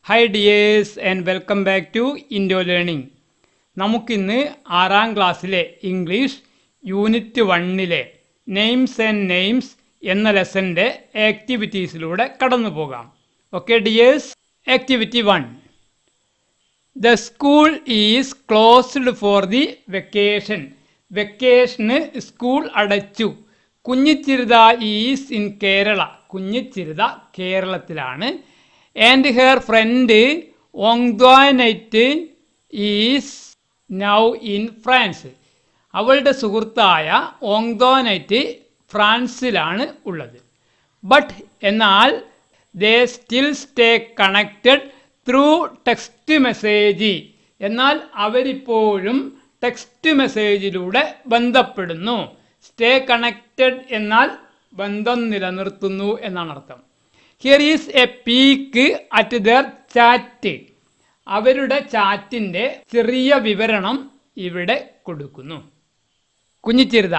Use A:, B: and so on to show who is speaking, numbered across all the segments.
A: Hi dears and welcome back to Indo Learning. നമുക്കിന്ന് 6ാം ക്ലാസ്സിലെ ഇംഗ്ലീഷ് യൂണിറ്റ് 1ലെ നെയിംസ് ആൻഡ് നെയിംസ് എന്ന ലെസൻ്റെ ആക്ടിവിറ്റീസിലൂടെ കടന്നു പോകാം. Okay dears, activity 1. The school is closed for the vacation. വെക്കേഷന് സ്കൂൾ അടച്ചു. Kunhichirutha is in Kerala. കുഞ്ഞിച്ചിരുത കേരളത്തിലാണ്. And her friend Antoinette is now in France. അവളുടെ സുഹൃത്തായ ഓങ്തോനൈറ്റ് ഫ്രാൻസിലാണ് ഉള്ളത്. ബട്ട് എന്നാൽ they still stay connected through text message. എന്നാൽ അവരിപ്പോഴും ടെക്സ്റ്റ് മെസ്സേജിലൂടെ ബന്ധപ്പെടുന്നു. സ്റ്റേ കണക്റ്റഡ് എന്നാൽ ബന്ധം നിലനിർത്തുന്നു എന്നാണ് അർത്ഥം. Here is a peek at their chat. അവരുടെ ചാറ്റിൻ്റെ ചെറിയ വിവരണം ഇവിടെ കൊടുക്കുന്നു. Kunhichirutha: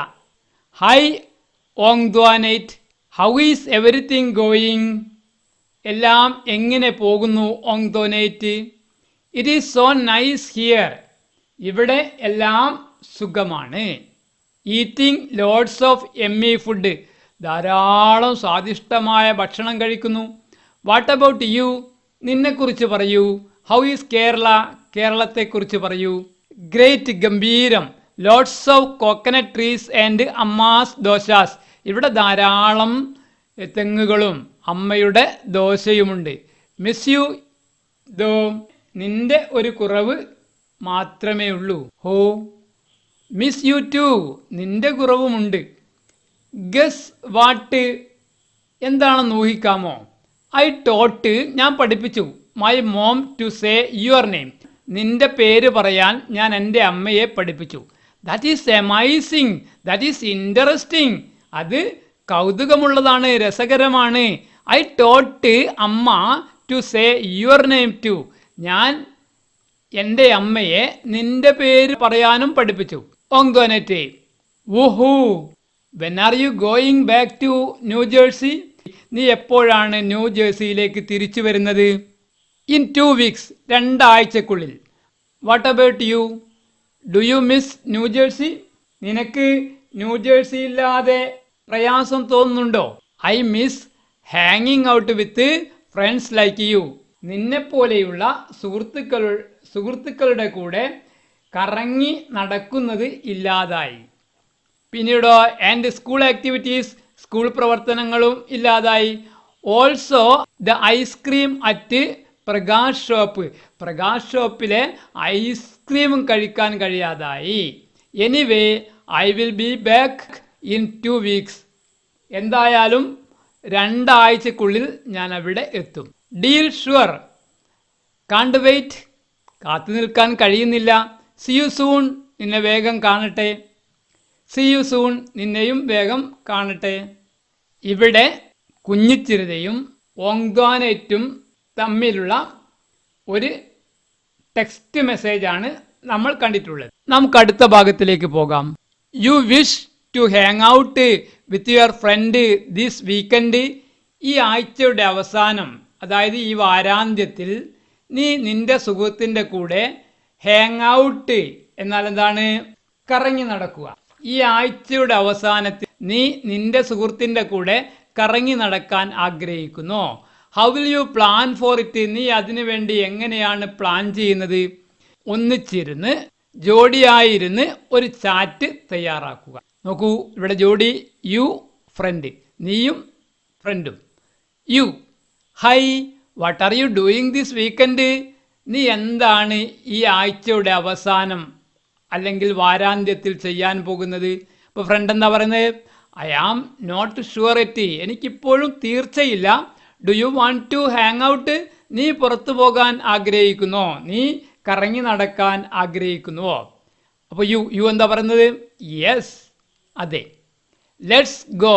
A: hi Antoinette, how is everything going? എല്ലാം എങ്ങനെ പോകുന്നു Antoinette? It is so nice here. ഇവിടെ എല്ലാം സുഖമാണ്. Eating loads of yummy food. ധാരാളം സ്വാദിഷ്ടമായ ഭക്ഷണം കഴിക്കുന്നു. What about you? നിന്നെക്കുറിച്ച് പറയൂ. How is Kerala? കേരളത്തെക്കുറിച്ച് പറയൂ. ഗ്രേറ്റ്, ഗംഭീരം. Lots of coconut trees and Amma's dosas. ഇവിടെ ധാരാളം തെങ്ങുകളും അമ്മയുടെ ദോശയുമുണ്ട്. മിസ് യു ദോ. നിന്റെ ഒരു കുറവ് മാത്രമേ ഉള്ളൂ. ഹോ. Miss you too. നിന്റെ കുറവുമുണ്ട്. Guess what? എന്താണെന്ന് ഊഹിക്കാമോ? I taught. ഞാൻ പഠിപ്പിച്ചു. My mom to say your name. നിന്റെ പേര് പറയാൻ ഞാൻ എൻ്റെ അമ്മയെ പഠിപ്പിച്ചു. That is amazing. That is interesting. അത് കൗതുകമുള്ളതാണ്, രസകരമാണ്. I taught amma to say your name too. ഞാൻ എൻ്റെ അമ്മയെ നിന്റെ പേര് പറയാനും പഠിപ്പിച്ചു. Antoinette: woohoo. When are you going back to New Jersey? നീ എപ്പോഴാണ് ന്യൂ ജേഴ്സിയിലേക്ക് തിരിച്ചു വരുന്നത്? In 2 weeks. 2 ആഴ്ചക്കുള്ളിൽ. What about you? Do you miss New jersey? നിനക്ക് ന്യൂ ജേഴ്സി ഇല്ലാതെ പ്രയാസം തോന്നുന്നുണ്ടോ? ഐ മിസ് ഹാങ്ങിങ് out with friends like you. നിന്നെപ്പോലെയുള്ള സുഹൃത്തുക്കളുടെ കൂടെ കറങ്ങി നടക്കുന്നത് ഇല്ലാതായി. പിന്നീടോ? And school activities. സ്കൂൾ പ്രവർത്തനങ്ങളും ഇല്ലാതായി. Also the ice cream at Prakash shop. Prakash ഷോപ്പിലെ ഐസ്ക്രീമും കഴിക്കാൻ കഴിയാതായി. Anyway I will be back in 2 weeks. എന്തായാലും 2 ആഴ്ചക്കുള്ളിൽ ഞാൻ അവിടെ എത്തും. Deal sure. Can't wait. കാത്തു നിൽക്കാൻ കഴിയുന്നില്ല. See you soon. നിന്നെ വേഗം കാണട്ടെ. See you soon. നിന്നെയും വേഗം കാണട്ടെ. ഇവിടെ കുഞ്ഞിച്ചിരുതയും ഓങ്ദ്വാനൈറ്റും തമ്മിലുള്ള ഒരു ടെക്സ്റ്റ് മെസ്സേജാണ് നമ്മൾ കണ്ടിട്ടുള്ളത്. നമുക്ക് അടുത്ത ഭാഗത്തിലേക്ക് പോകാം. You wish to hang out with your friend this weekend. ഈ ആഴ്ചയുടെ അവസാനം, അതായത് ഈ വാരാന്ത്യത്തിൽ നീ നിന്റെ സുഹൃത്തിൻ്റെ കൂടെ ഹാങ് ഔട്ട് എന്നാൽ എന്താണ്? കറങ്ങി നടക്കുക. ഈ ആഴ്ചയുടെ അവസാനത്തിൽ നീ നിന്റെ സുഹൃത്തിൻ്റെ കൂടെ കറങ്ങി നടക്കാൻ ആഗ്രഹിക്കുന്നു. How will you plan for it? നീ അതിനു വേണ്ടി എങ്ങനെയാണ് പ്ലാൻ ചെയ്യുന്നത്? ഒന്നിച്ചിരുന്ന് ജോഡിയായിരുന്ന് ഒരു ചാറ്റ് തയ്യാറാക്കുക. നോക്കൂ, ഇവിടെ ജോഡി യു, ഫ്രണ്ട്. നീയും ഫ്രണ്ടും. You: hi, what are you doing this weekend? നീ എന്താണ് ഈ ആഴ്ചയുടെ അവസാനം അല്ലെങ്കിൽ വാരാന്ത്യത്തിൽ ചെയ്യാൻ പോകുന്നത്? ഇപ്പോൾ ഫ്രണ്ട് എന്താ പറയുന്നത്? I am not sure it. എനിക്കിപ്പോഴും തീർച്ചയില്ല. Do you want to hang out? നീ പുറത്തു പോകാൻ ആഗ്രഹിക്കുന്നോ? നീ കറങ്ങി നടക്കാൻ ആഗ്രഹിക്കുന്നുവോ? അപ്പോൾ യു എന്താ പറയുന്നത്? യെസ്, അതെ. Let's go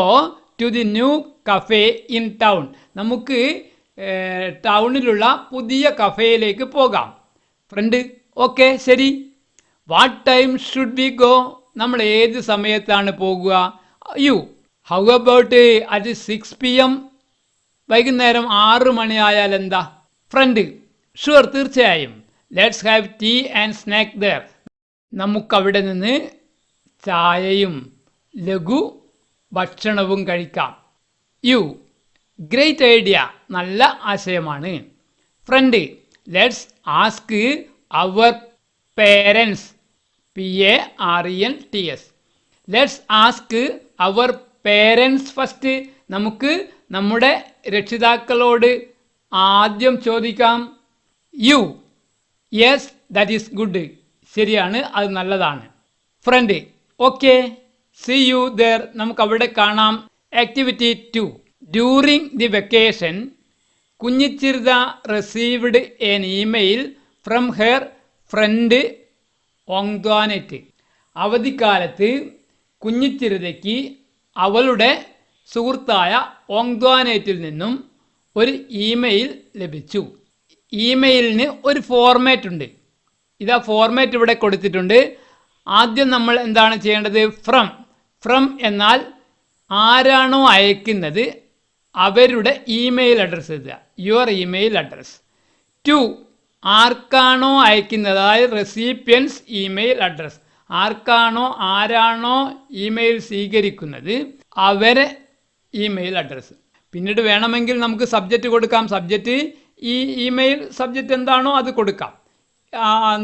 A: to the new cafe in town. നമുക്ക് ടൗണിലുള്ള പുതിയ കഫേയിലേക്ക് പോകാം. ഫ്രണ്ട്: ഓക്കെ, ശരി. What time should we go? നമ്മൾ ഏത് സമയത്താണ് പോകുക? You: how about at 6 PM? വൈകുന്നേരം 6 മണിയായാൽ എന്താ? ഫ്രണ്ട്: ഷുവർ, തീർച്ചയായും. Let's have tea and snack there. നമുക്കവിടെ നിന്ന് ചായയും ലഘു ഭക്ഷണവും കഴിക്കാം. യു, ഗ്രേറ്റ് ഐഡിയ, നല്ല ആശയമാണ്. Friend, let's ask our parents, PARENTS. Let's ask our parents first. നമുക്ക് നമ്മുടെ രക്ഷിതാക്കളോട് ആദ്യം ചോദിക്കാം. You, yes, that is good. ശരിയാണ്, അത് നല്ലതാണ്. Friend, okay, see you there, നമുക്ക് അവിടെ കാണാം. Activity 2. During the vacation Kunhichirutha received an email from her friend Antoinette. അവധിക്കാലത്ത് കുഞ്ഞിച്ചിരുതയ്ക്ക് അവളുടെ സുഹൃത്തായ ഓങ്ദ്വാനെറ്റിൽ നിന്നും ഒരു ഇമെയിൽ ലഭിച്ചു. ഇമെയിലിന് ഒരു ഫോർമാറ്റ് ഉണ്ട്. ഇതാ ഫോർമാറ്റ് ഇവിടെ കൊടുത്തിട്ടുണ്ട്. ആദ്യം നമ്മൾ എന്താണ് ചെയ്യേണ്ടത്? ഫ്രം എന്നാൽ ആരാണോ അയക്കുന്നത് അവരുടെ ഇമെയിൽ അഡ്രസ്സ് എഴുതുക, യുവർ ഇമെയിൽ അഡ്രസ്. ടു, ആർക്കാണോ അയക്കുന്നത്, അതായത് റെസിപ്പിയൻസ് ഇമെയിൽ അഡ്രസ്. ആരാണോ ഇമെയിൽ സ്വീകരിക്കുന്നത് അവരെ ഇമെയിൽ അഡ്രസ്സ്. പിന്നീട് വേണമെങ്കിൽ നമുക്ക് സബ്ജക്റ്റ് കൊടുക്കാം. സബ്ജക്റ്റ് ഈ ഇമെയിൽ സബ്ജക്റ്റ് എന്താണോ അത് കൊടുക്കാം,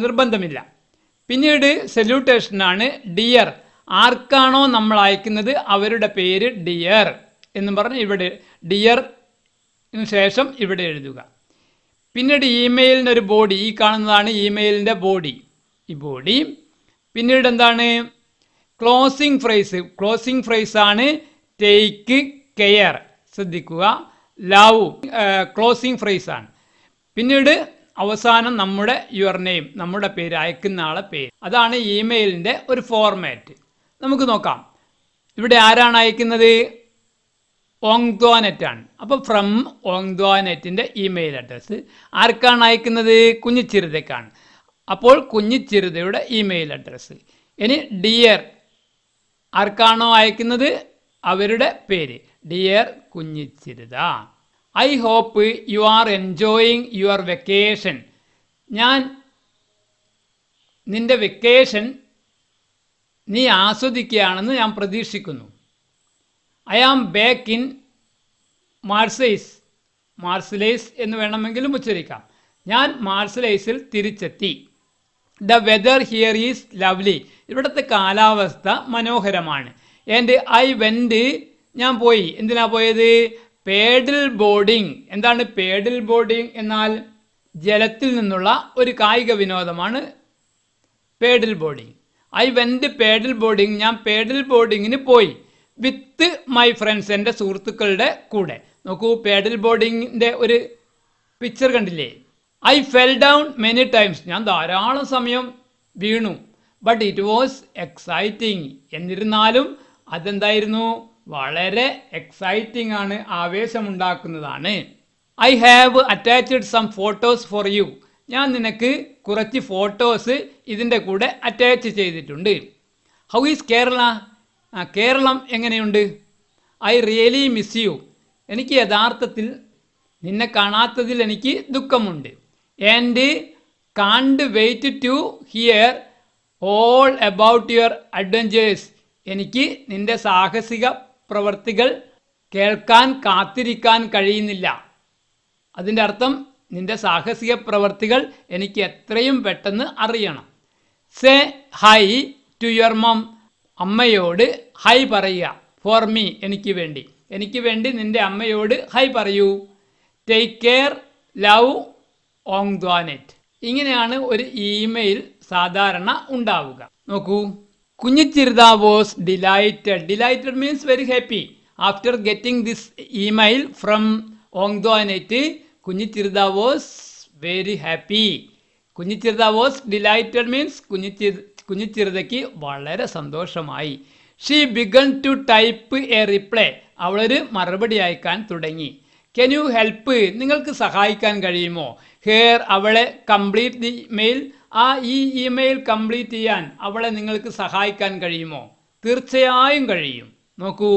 A: നിർബന്ധമില്ല. പിന്നീട് സല്യൂട്ടേഷനാണ് ഡിയർ. ആർക്കാണോ നമ്മൾ അയക്കുന്നത് അവരുടെ പേര് ഡിയർ എന്ന് പറഞ്ഞ് ഇവിടെ ഡിയറിന് ശേഷം ഇവിടെ എഴുതുക. പിന്നീട് ഇമെയിലിൻ്റെ ഒരു ബോഡി, ഈ കാണുന്നതാണ് ഇമെയിലിൻ്റെ ബോഡി, ഈ ബോഡി. പിന്നീട് എന്താണ്? Closing phrase. ക്ലോസിംഗ് ഫ്രേസ് ആണ് ടേക്ക് കെയർ, ശ്രദ്ധിക്കുക. ലവ് ക്ലോസിംഗ് ഫ്രേസ് ആണ്. പിന്നീട് അവസാനം നമ്മുടെ യുവർ നെയിം, നമ്മുടെ പേര്, അയക്കുന്ന ആളെ പേര്. അതാണ് ഇമെയിലിൻ്റെ ഒരു ഫോർമാറ്റ്. നമുക്ക് നോക്കാം. ഇവിടെ ആരാണ് അയക്കുന്നത്? ഓങ്ദ്വാനെറ്റ് ആണ്. അപ്പോൾ ഫ്രം ഓങ്ദ്വാനെറ്റിൻ്റെ ഇമെയിൽ അഡ്രസ്സ്. ആർക്കാണ് അയക്കുന്നത്? കുഞ്ഞിച്ചിരുതയ്ക്കാണ്. അപ്പോൾ കുഞ്ഞിച്ചിരുതയുടെ ഇമെയിൽ അഡ്രസ്സ്. ഇനി ഡിയർ, ആർക്കാണോ അയക്കുന്നത് അവരുടെ പേര്, dear Kunhichirutha. I hope you are enjoying your vacation. ഞാൻ നിൻ്റെ വെക്കേഷൻ നീ ആസ്വദിക്കുകയാണെന്ന് ഞാൻ പ്രതീക്ഷിക്കുന്നു. I am back in Marseilles. Marseilles എന്ന് വേണമെങ്കിലും ഉച്ചരിക്കാം. ഞാൻ മാർസലൈസിൽ തിരിച്ചെത്തി. The weather here is lovely. ഇവിടുത്തെ കാലാവസ്ഥ മനോഹരമാണ്. ആൻഡ് ഐ വെൻറ്റ്, ഞാൻ പോയി. എന്തിനാ പോയത്? Paddle boarding. എന്താണ് പേഡിൽ ബോർഡിങ് എന്നാൽ? ജലത്തിൽ നിന്നുള്ള ഒരു കായിക വിനോദമാണ് paddle boarding. I went paddle boarding. ഞാൻ പേഡിൽ ബോർഡിങ്ങിന് പോയി. വിത്ത് മൈ ഫ്രണ്ട്സ്, എൻ്റെ സുഹൃത്തുക്കളുടെ കൂടെ. നോക്കൂ, പേഡിൽ ബോർഡിങ്ങിൻ്റെ ഒരു പിക്ചർ കണ്ടില്ലേ? I fell down many times. ഞാൻ ധാരാളം സമയം വീണു. But it was exciting. എന്നിരുന്നാലും അതെന്തായിരുന്നു? വളരെ എക്സൈറ്റിംഗ് ആണ്, ആവേശമുണ്ടാക്കുന്നതാണ്. I have attached some photos for you. ഞാൻ നിനക്ക് കുറച്ച് ഫോട്ടോസ് ഇതിൻ്റെ കൂടെ അറ്റാച്ച് ചെയ്തിട്ടുണ്ട്. How is Kerala? കേരളം എങ്ങനെയുണ്ട്? I really miss you. എനിക്ക് യഥാർത്ഥത്തിൽ നിന്നെ കാണാത്തതിൽ എനിക്ക് ദുഃഖമുണ്ട്. And can't wait to hear all about your adventures. എനിക്ക് നിന്റെ സാഹസിക പ്രവർത്തികൾ കേൾക്കാൻ കാത്തിരിക്കാൻ കഴിയുന്നില്ല. അതിൻ്റെ അർത്ഥം നിന്റെ സാഹസിക പ്രവർത്തികൾ എനിക്ക് എത്രയും പെട്ടെന്ന് അറിയണം. സേ ഹൈ ടു യുവർ മം. അമ്മയോട് ഹൈ പറയുക. ഫോർ മീ, എനിക്ക് വേണ്ടി നിന്റെ അമ്മയോട് ഹൈ പറയൂ. Take care, love, Antoinette. ഇങ്ങനെയാണ് ഒരു ഇമെയിൽ സാധാരണ ഉണ്ടാവുക. നോക്കൂ, Kunhichirutha was delighted. Delighted means very happy. After getting this email from Antoinette, Kunhichirutha was very happy. Kunhichirutha was delighted means കുഞ്ഞിച്ചിരുതയ്ക്ക് വളരെ സന്തോഷമായി. She began to type a reply. അവളൊരു മറുപടി അയക്കാൻ തുടങ്ങി. Can you help? നിങ്ങൾക്ക് സഹായിക്കാൻ കഴിയുമോ? ഹെയർ, അവളെ കംപ്ലീറ്റ് ദി മെയിൽ. ഈ ഇമെയിൽ കംപ്ലീറ്റ് ചെയ്യാൻ അവളെ നിങ്ങൾക്ക് സഹായിക്കാൻ കഴിയുമോ? തീർച്ചയായും കഴിയും. നോക്കൂ,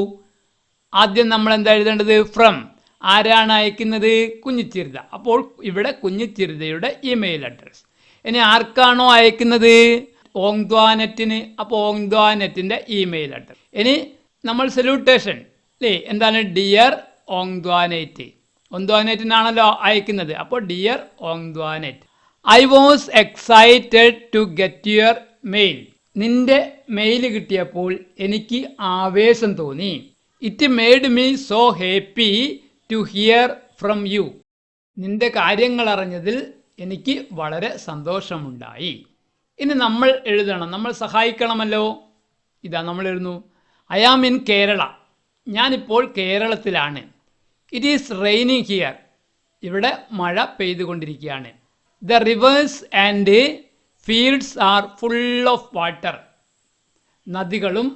A: ആദ്യം നമ്മൾ എന്താ എഴുതേണ്ടത്? ഫ്രം. ആരാണ് അയക്കുന്നത്? കുഞ്ഞിച്ചിരുത. അപ്പോൾ ഇവിടെ കുഞ്ഞിച്ചിരുതയുടെ ഇമെയിൽ അഡ്രസ്. ഇനി ആർക്കാണോ അയക്കുന്നത്? ഓങ്ദ്വാനെറ്റിന്. അപ്പോൾ ഓങ്ദ്വാനെറ്റിൻ്റെ ഇമെയിൽ അഡ്രസ്. ഇനി നമ്മൾ സല്യൂട്ടേഷൻ അല്ലേ, എന്താണ്? ഡിയർ ഓങ്ദ്വാനെറ്റ്. ഓങ്ദ്വാനെറ്റിനാണല്ലോ അയക്കുന്നത്. അപ്പോൾ dear Antoinette, I was excited to get your mail. നിന്റെ മെയിൽ കിട്ടിയപ്പോൾ എനിക്ക് ആവേശം തോന്നി. It made me so happy to hear from you. നിന്റെ കാര്യങ്ങൾ അറിഞ്ഞതിൽ എനിക്ക് വളരെ സന്തോഷമുണ്ടായി. ഇനി നമ്മൾ എഴുതണം, നമ്മൾ സഹായിക്കണമല്ലോ. ഇതാ നമ്മൾ എഴുതുന്നു, ഐ ആം ഇൻ കേരള. ഞാനിപ്പോൾ കേരളത്തിലാണ്. It is raining here. ഇവിടെ മഴ പെയ്തുകൊണ്ടിരിക്കുകയാണ്. The rivers and fields are full of water. നദികളും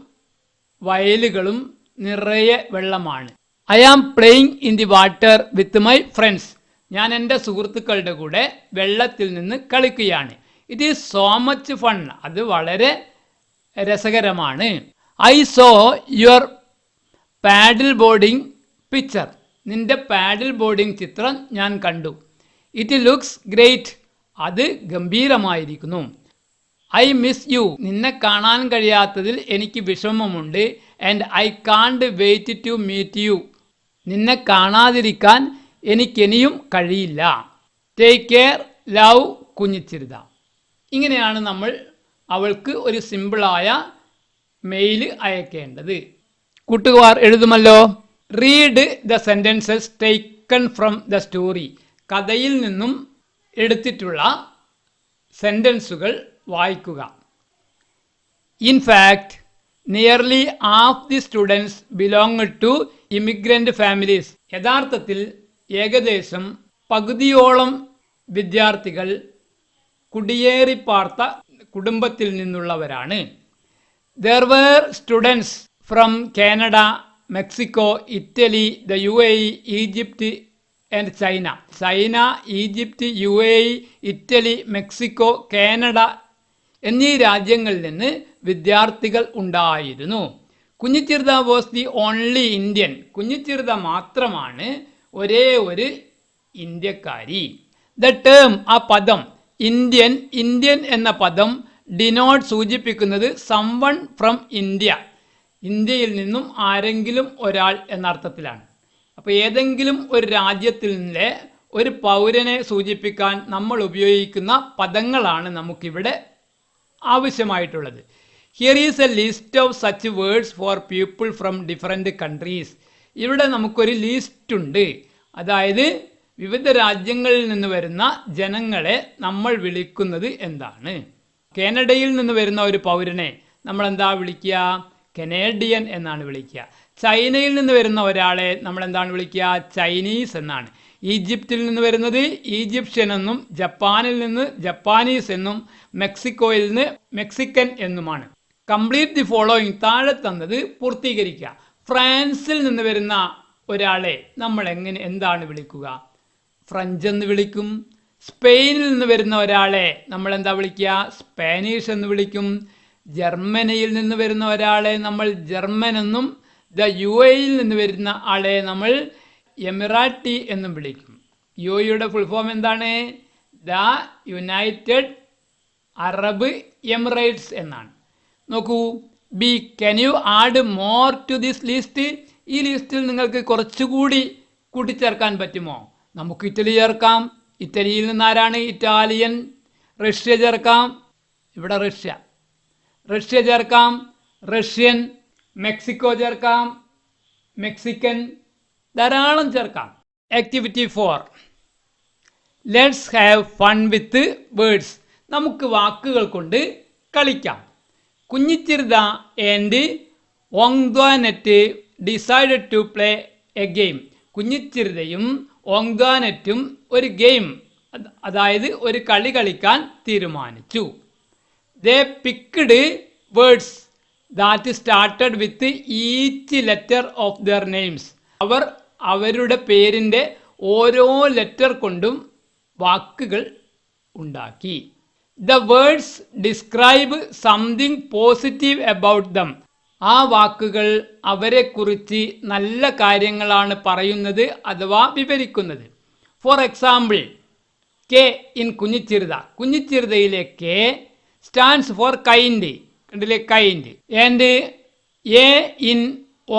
A: വയലുകളും നിറയെ വെള്ളമാണ്. I am playing in the water with my friends. ഞാൻ എൻ്റെ സുഹൃത്തുക്കളുടെ കൂടെ വെള്ളത്തിൽ നിന്ന് കളിക്കുകയാണ്. It is so much fun. അത് വളരെ രസകരമാണ്. I saw your paddle boarding picture. നിന്റെ പാഡിൽ ബോർഡിംഗ് ചിത്രം ഞാൻ കണ്ടു. It looks great. അത് ഗംഭീരമായിരിക്കുന്നു. I miss you. നിന്നെ കാണാൻ കഴിയാത്തതിൽ എനിക്ക് വിഷമമുണ്ട്. And I can't wait to meet you. നിന്നെ കാണാതിരിക്കാൻ എനിക്കിനിയും കഴിയില്ല. Take care, love, Kunhichirutha. ഇങ്ങനെയാണ് നമ്മൾ അവൾക്ക് ഒരു സിമ്പിളായ മെയിൽ അയക്കേണ്ടത്. കൂട്ടുകാർ എഴുതുമല്ലോ. Read the sentences taken from the story. കഥയിൽ നിന്നും എടുത്തിട്ടുള്ള സെൻറ്റൻസുകൾ വായിക്കുക. In fact nearly half the students belong to immigrant families. യഥാർത്ഥത്തിൽ ഏകദേശം പകുതിയോളം വിദ്യാർത്ഥികൾ കുടിയേറിപ്പാർത്ത കുടുംബത്തിൽ നിന്നുള്ളവരാണ്. There were students from Canada, Mexico, Italy, the UAE, Egypt and China. China, Egypt, UAE, Italy, Mexico, Canada എന്നീ രാജ്യങ്ങളിൽ നിന്ന് വിദ്യാർത്ഥികൾ ഉണ്ടായിരുന്നു. കുഞ്ഞിച്ചിരുത വാസ് ദി ഓൺലി ഇന്ത്യൻ. കുഞ്ഞിച്ചിരുത മാത്രമാണ് ഒരേ ഒരു ഇന്ത്യക്കാരി. ദ ടേം, ആ പദം, ഇന്ത്യൻ, ഇന്ത്യൻ എന്ന പദം ഡിനോട്ട് സൂചിപ്പിക്കുന്നത് സംവൺ ഫ്രം ഇന്ത്യ. ഇന്ത്യയിൽ നിന്നും ആരെങ്കിലും ഒരാൾ എന്ന അർത്ഥത്തിലാണ്. അപ്പോൾ ഏതെങ്കിലും ഒരു രാജ്യത്തിൽ നിന്നിലെ ഒരു പൗരനെ സൂചിപ്പിക്കാൻ നമ്മൾ ഉപയോഗിക്കുന്ന പദങ്ങളാണ് നമുക്കിവിടെ ആവശ്യമായിട്ടുള്ളത്. Here is A list of such words for people from different countries. ഇവിടെ നമുക്കൊരു ലിസ്റ്റ് ഉണ്ട്. അതായത് വിവിധ രാജ്യങ്ങളിൽ നിന്ന് വരുന്ന ജനങ്ങളെ നമ്മൾ വിളിക്കുന്നത് എന്താണ്? കാനഡയിൽ നിന്ന് വരുന്ന ഒരു പൗരനെ നമ്മൾ എന്താ വിളിക്കുക? കനേഡിയൻ എന്നാണ് വിളിക്കുക. ചൈനയിൽ നിന്ന് വരുന്ന ഒരാളെ നമ്മൾ എന്താണ് വിളിക്കുക? ചൈനീസ് എന്നാണ്. ഈജിപ്തിൽ നിന്ന് വരുന്നത് ഈജിപ്ഷ്യൻ എന്നും, ജപ്പാനിൽ നിന്ന് ജപ്പാനീസ് എന്നും, മെക്സിക്കോയിൽ നിന്ന് മെക്സിക്കൻ എന്നുമാണ്. Complete the following. താഴെ തന്നത് പൂർത്തീകരിക്കുക. ഫ്രാൻസിൽ നിന്ന് വരുന്ന ഒരാളെ നമ്മൾ എന്താണ് വിളിക്കുക? ഫ്രഞ്ച് എന്ന് വിളിക്കും. സ്പെയിനിൽ നിന്ന് വരുന്ന ഒരാളെ നമ്മൾ എന്താ വിളിക്കുക? സ്പാനിഷ് എന്ന് വിളിക്കും. ജർമ്മനിയിൽ നിന്ന് വരുന്ന ഒരാളെ നമ്മൾ ജർമ്മൻ എന്നും, ദ UAEയിൽ നിന്ന് വരുന്ന ആളെ നമ്മൾ എമിറാറ്റി എന്നും വിളിക്കും. UAEയുടെ ഫുൾ ഫോം എന്താണ്? ദ യുണൈറ്റഡ് അറബ് എമിറേറ്റ്സ് എന്നാണ്. നോക്കൂ, ബി, can you add more to this list? ഈ ലിസ്റ്റിൽ നിങ്ങൾക്ക് കുറച്ചുകൂടി കൂട്ടിച്ചേർക്കാൻ പറ്റുമോ? നമുക്ക് ഇറ്റലി ചേർക്കാം. ഇറ്റലിയിൽ നിന്ന് ആരാണ്? ഇറ്റാലിയൻ. റഷ്യ ചേർക്കാം. ഇവിടെ റഷ്യ ചേർക്കാം. റഷ്യൻ. മെക്സിക്കോ ചേർക്കാം. മെക്സിക്കൻ. ധാരാളം ചേർക്കാം. Activity 4, let's have fun with words. നമുക്ക് വാക്കുകൾ കൊണ്ട് കളിക്കാം. Kunhichirutha and Antoinette decided to play a game. കുഞ്ഞിച്ചിരുതയും ഓങ്ദ്വാനെറ്റും ഒരു ഗെയിം, അതായത് ഒരു കളി കളിക്കാൻ തീരുമാനിച്ചു. They picked words that started with each letter of their names. അവർ അവരുടെ പേരിൻ്റെ ഓരോ ലെറ്റർ കൊണ്ടും വാക്കുകൾ ഉണ്ടാക്കി. The words describe something positive about them. ആ വാക്കുകൾ അവരെക്കുറിച്ച് നല്ല കാര്യങ്ങളാണ് പറയുന്നത് അഥവാ വിവരിക്കുന്നത്. For example, K in Kunhichirutha. കുഞ്ഞിച്ചിറുതയിലെ കെ സ്റ്റാൻഡ്സ് ഫോർ കൈൻഡ്. കണ്ടില്ലേ, kind. And A in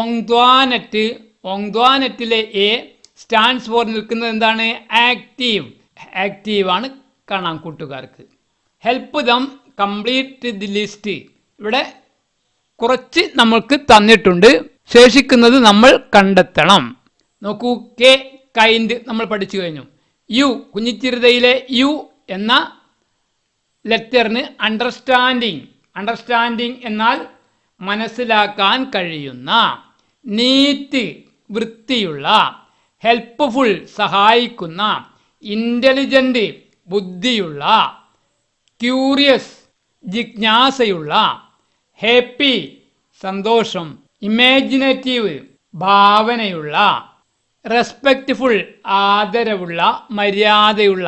A: Antoinette. ഒങ്ദ്വാനറ്റിലെ എ സ്റ്റാൻഡ്സ് ഫോർ നിൽക്കുന്നത് എന്താണ്? ആക്റ്റീവ്. ആക്റ്റീവാണ് കാണാം കൂട്ടുകാർക്ക്. Help them complete the list. ഇവിടെ കുറച്ച് നമ്മൾക്ക് തന്നിട്ടുണ്ട്, ശേഷിക്കുന്നത് നമ്മൾ കണ്ടെത്തണം. നോക്കൂ, കെ കൈൻഡ് നമ്മൾ പഠിച്ചു കഴിഞ്ഞു. യു, കുഞ്ഞിച്ചിറുതയിലെ യു എന്ന ലെറ്ററിന് അണ്ടർസ്റ്റാൻഡിങ്. അണ്ടർസ്റ്റാൻഡിങ് എന്നാൽ മനസ്സിലാക്കാൻ കഴിയുന്ന. നീറ്റ്, വൃത്തിയുള്ള. ഹെൽപ്ഫുൾ, സഹായിക്കുന്ന. ഇൻ്റലിജൻ്റ്, ബുദ്ധിയുള്ള. ക്യൂറിയസ്, ജിജ്ഞാസയുള്ള. ഹാപ്പി, സന്തോഷം. ഇമാജിനേറ്റീവ്, ഭാവനയുള്ള. റെസ്പെക്റ്റ്ഫുൾ, ആദരവുള്ള, മര്യാദയുള്ള.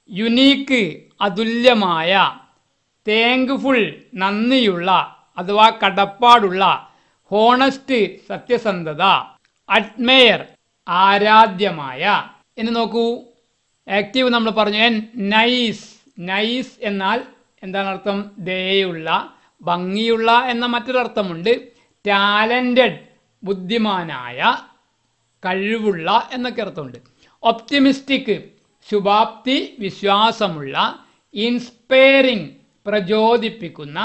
A: യുണീക്ക്, അതുല്യമായ. താങ്ക്ഫുൾ, നന്ദിയുള്ള അഥവാ കടപ്പാടുള്ള. ഹോണസ്റ്റ്, സത്യസന്ധത. അഡ്മയർ, ആരാധ്യമായ. ഇനി നോക്കൂ, ആക്റ്റീവ് നമ്മൾ പറഞ്ഞു. നൈസ്. നൈസ് എന്നാൽ എന്താണ് അർത്ഥം? ദയുള്ള, ഭംഗിയുള്ള എന്ന മറ്റൊരർത്ഥമുണ്ട്. ടാലൻറ്റഡ്, ബുദ്ധിമാനായ, കഴിവുള്ള എന്നൊക്കെ അർത്ഥമുണ്ട്. ഒപ്റ്റിമിസ്റ്റിക്, ശുഭാപ്തി, വിശ്വാസമുള്ള. ഇൻസ്പയറിംഗ്, പ്രചോദിപ്പിക്കുന്ന.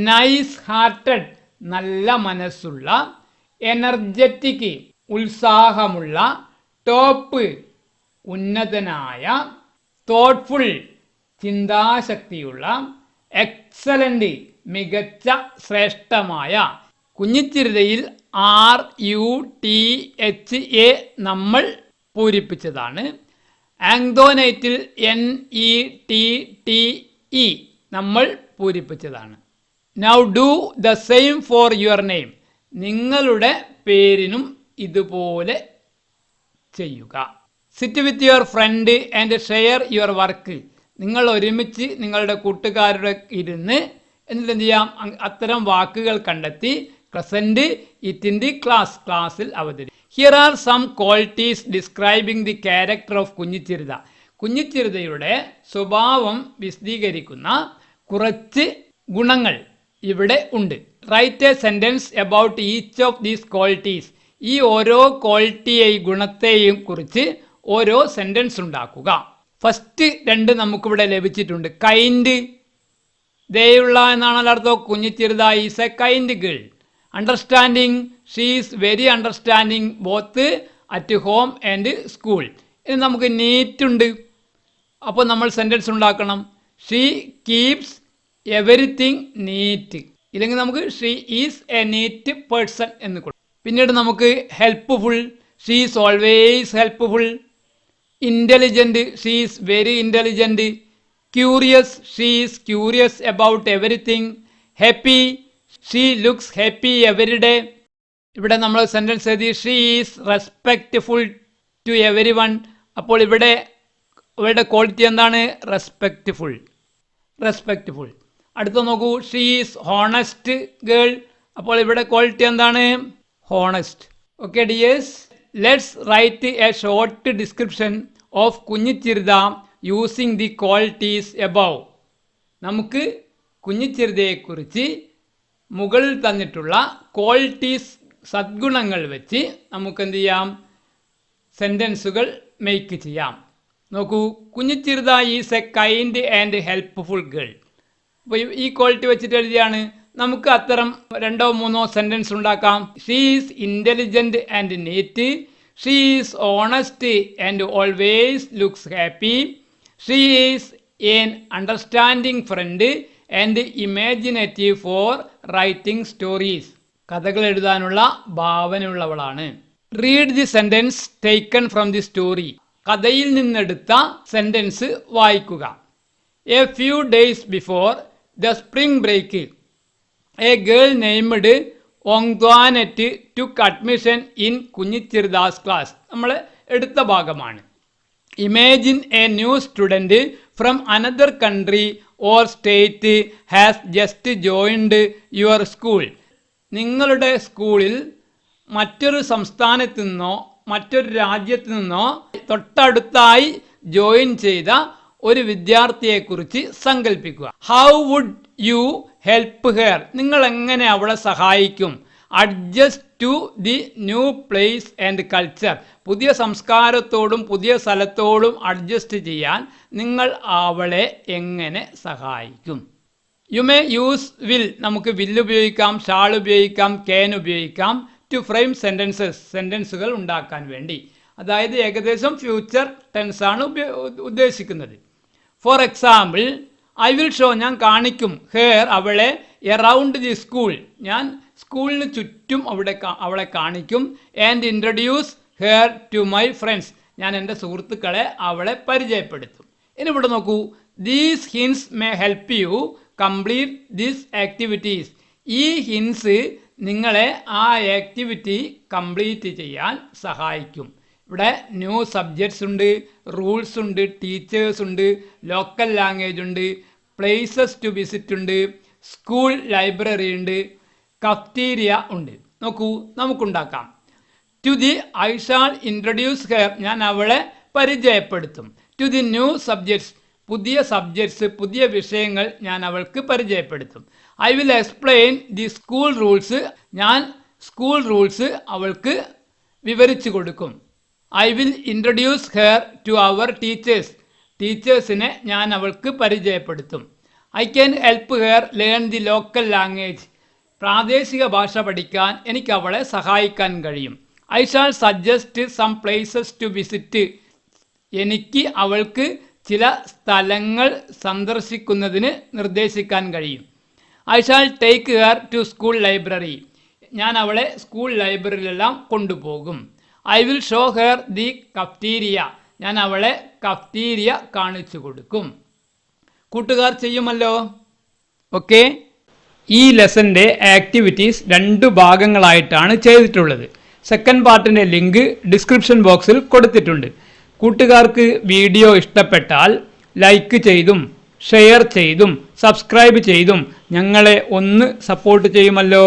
A: നൈസ് ഹാർട്ടഡ്, നല്ല മനസ്സുള്ള. എനർജറ്റിക്, ഉത്സാഹമുള്ള. ടോപ്പ്, ഉന്നതനായ. തോട്ട്ഫുൾ, ചിന്താശക്തിയുള്ള. എക്സലന്റ്, മികച്ച, ശ്രേഷ്ഠമായ. കുഞ്ഞിച്ചിറുതയിൽ RUTHA നമ്മൾ പൂരിപ്പിച്ചതാണ്. ആങ്തോനൈറ്റിൽ NETTE നമ്മൾ പൂരിപ്പിച്ചതാണ്. Now do the same for your name. നിങ്ങളുടെ പേരിനും ഇതുപോലെ ചെയ്യുക. Sit with your friend and share your work. നിങ്ങൾ ഒരുമിച്ച് നിങ്ങളുടെ കൂട്ടുകാരുടെ ഇരുന്ന് എന്നിട്ട് എന്ത് ചെയ്യാം? അത്തരം വാക്കുകൾ കണ്ടെത്തി present it in the class, ക്ലാസ്സിൽ അവതരിപ്പിക്കും. Here are some qualities describing the character of Kunhichirutha. കുഞ്ഞിച്ചിറുതയുടെ സ്വഭാവം വിശദീകരിക്കുന്ന കുറച്ച് ഗുണങ്ങൾ ഇവിടെ ഉണ്ട്. Write a sentence about each of these qualities. ഈ ഓരോ ക്വാളിറ്റിയെയും ഗുണത്തെയും കുറിച്ച് ഓരോ സെന്റൻസ് ഉണ്ടാക്കുക. ഫസ്റ്റ് രണ്ട് നമുക്കിവിടെ ലഭിച്ചിട്ടുണ്ട്. കൈൻഡ്, ദയുള്ള എന്നാണല്ലോ അർത്ഥം. Kunhichirutha is a kind girl. Understanding, she is very understanding both at home and school. ഇനി നമുക്ക് നീറ്റ് ഉണ്ട്. അപ്പോൾ നമ്മൾ സെൻറ്റൻസ് ഉണ്ടാക്കണം. She keeps everything neat. ഇല്ലെങ്കിൽ നമുക്ക് she is a neat person എന്ന് കൊടുക്കും. പിന്നീട് നമുക്ക് helpful, she is always helpful. Intelligent, she is very intelligent. Curious, she is curious about everything. Happy, she looks happy every day. ഇവിടെ നമ്മൾ sentence എഴുതി she is respectful to everyone. അപ്പോൾ ഇവിടെ ഇവരുടെ ക്വാളിറ്റി എന്താണ്? റെസ്പെക്റ്റ്ഫുൾ. റെസ്പെക്റ്റ്ഫുൾ. അടുത്ത നോക്കൂ, she is honest girl. അപ്പോൾ ഇവിടെ ക്വാളിറ്റി എന്താണ്? Honest. Okay dears, let's write a short description of Kunhichirutha using the qualities above. നമുക്ക് കുഞ്ഞിച്ചിറുതയെക്കുറിച്ച് മുകളിൽ തന്നിട്ടുള്ള ക്വാളിറ്റീസ്, സദ്ഗുണങ്ങൾ വെച്ച് നമുക്ക് എന്ത് ചെയ്യാം? സെൻറ്റൻസുകൾ മേക്ക് ചെയ്യാം. നോക്കൂ, Kunhichirutha is a kind and helpful girl. അപ്പോൾ ഈ ക്വാളിറ്റി വെച്ചിട്ട് എഴുതിയാണ്. നമുക്ക് അത്തരം 2-3 സെൻറ്റൻസ് ഉണ്ടാക്കാം. She is intelligent and neat. She is honest and always looks happy. She is an understanding friend and imaginative for writing stories. കഥകൾ എഴുതാനുള്ള ഭാവനയുള്ളവളാണ്. Read the sentence taken from the story. കഥയിൽ നിന്നെടുത്ത sentence വായിക്കുക. A few days before the spring break a girl named Antoinette took admission in Kunhichirutha's class. നമ്മൾ എടുത്ത ഭാഗമാണ്. Imagine a new student from another country or state has just joined your school. നിങ്ങളുടെ സ്കൂളിൽ മറ്റൊരു സംസ്ഥാനത്തു നിന്നോ മറ്റൊരു രാജ്യത്തു നിന്നോ തൊട്ടടുത്തായി ജോയിൻ ചെയ്ത ഒരു വിദ്യാർത്ഥിയെക്കുറിച്ച് സങ്കല്പിക്കുക. How would you help her? നിങ്ങൾ എങ്ങനെ അവളെ സഹായിക്കും? Adjust to the new place and culture. പുതിയ സംസ്കാരത്തോടും പുതിയ സ്ഥലത്തോടും അഡ്ജസ്റ്റ് ചെയ്യാൻ നിങ്ങൾ അവളെ എങ്ങനെ സഹായിക്കും? You may use will. നമുക്ക് വില്ല് ഉപയോഗിക്കാം, ഷാൾ ഉപയോഗിക്കാം, ക്യാൻ ഉപയോഗിക്കാം. To frame sentences. സെൻറ്റൻസുകൾ ഉണ്ടാക്കാൻ വേണ്ടി. അതായത് ഏകദേശം ഫ്യൂച്ചർ ടെൻസാണ് ഉദ്ദേശിക്കുന്നത്. For example, I will show. ഞാൻ കാണിക്കും. ഹെയർ അവളെ. Around the school. ഞാൻ സ്കൂളിന് ചുറ്റും അവളെ കാണിക്കും. And introduce her to my friends. ഞാൻ എൻ്റെ സുഹൃത്തുക്കളെ അവളെ പരിചയപ്പെടുത്തും. ഇനി ഇവിടെ നോക്കൂ. These hints may help you complete these activities. ഈ ഹിൻസ് നിങ്ങളെ ആ ആക്ടിവിറ്റി കംപ്ലീറ്റ് ചെയ്യാൻ സഹായിക്കും. ഇവിടെ ന്യൂ സബ്ജക്ട്സ് ഉണ്ട്, റൂൾസ് ഉണ്ട്, ടീച്ചേഴ്സ് ഉണ്ട്, ലോക്കൽ ലാംഗ്വേജ് ഉണ്ട്, പ്ലേസസ് ടു വിസിറ്റ് ഉണ്ട്, സ്കൂൾ ലൈബ്രറി ഉണ്ട്, കഫ്റ്റീരിയ ഉണ്ട്. നോക്കൂ, നമുക്കുണ്ടാക്കാം. To the I shall introduce her. ഞാൻ അവളെ പരിചയപ്പെടുത്തും. To the new subjects. പുതിയ സബ്ജക്ട്സ്, പുതിയ വിഷയങ്ങൾ ഞാൻ അവൾക്ക് പരിചയപ്പെടുത്തും. I will explain the school rules. ഞാൻ സ്കൂൾ റൂൾസ് അവൾക്ക് വിവരിച്ചു കൊടുക്കും. I will introduce her to our teachers. ടീച്ചേഴ്സിനെ ഞാൻ അവൾക്ക് പരിചയപ്പെടുത്തും. I can help her learn the local language. പ്രാദേശിക ഭാഷ പഠിക്കാൻ എനിക്ക് അവളെ സഹായിക്കാൻ കഴിയും. I shall suggest some places to visit. എനിക്ക് അവൾക്ക് ചില സ്ഥലങ്ങൾ സന്ദർശിക്കുന്നതിന് നിർദ്ദേശിക്കാൻ കഴിയും. I shall take her to school library. ഞാൻ അവളെ സ്കൂൾ ലൈബ്രറിയിലെല്ലാം കൊണ്ടുപോകും. I will show her the cafeteria. ഞാൻ അവളെ കഫ്റ്റീരിയ കാണിച്ചു കൊടുക്കും. കൂട്ടുകാർ ചെയ്യുമല്ലോ. ഓക്കെ. ഈ ലെസൻ്റെ ആക്ടിവിറ്റീസ് 2 ഭാഗങ്ങളായിട്ടാണ് ചെയ്തിട്ടുള്ളത്. സെക്കൻഡ് പാർട്ടിൻ്റെ ലിങ്ക് ഡിസ്ക്രിപ്ഷൻ ബോക്സിൽ കൊടുത്തിട്ടുണ്ട്. കൂട്ടുകാർക്ക് വീഡിയോ ഇഷ്ടപ്പെട്ടാൽ ലൈക്ക് ചെയ്തും ഷെയർ ചെയ്തും സബ്സ്ക്രൈബ് ചെയ്തും ഞങ്ങളെ ഒന്ന് സപ്പോർട്ട് ചെയ്യുമല്ലോ.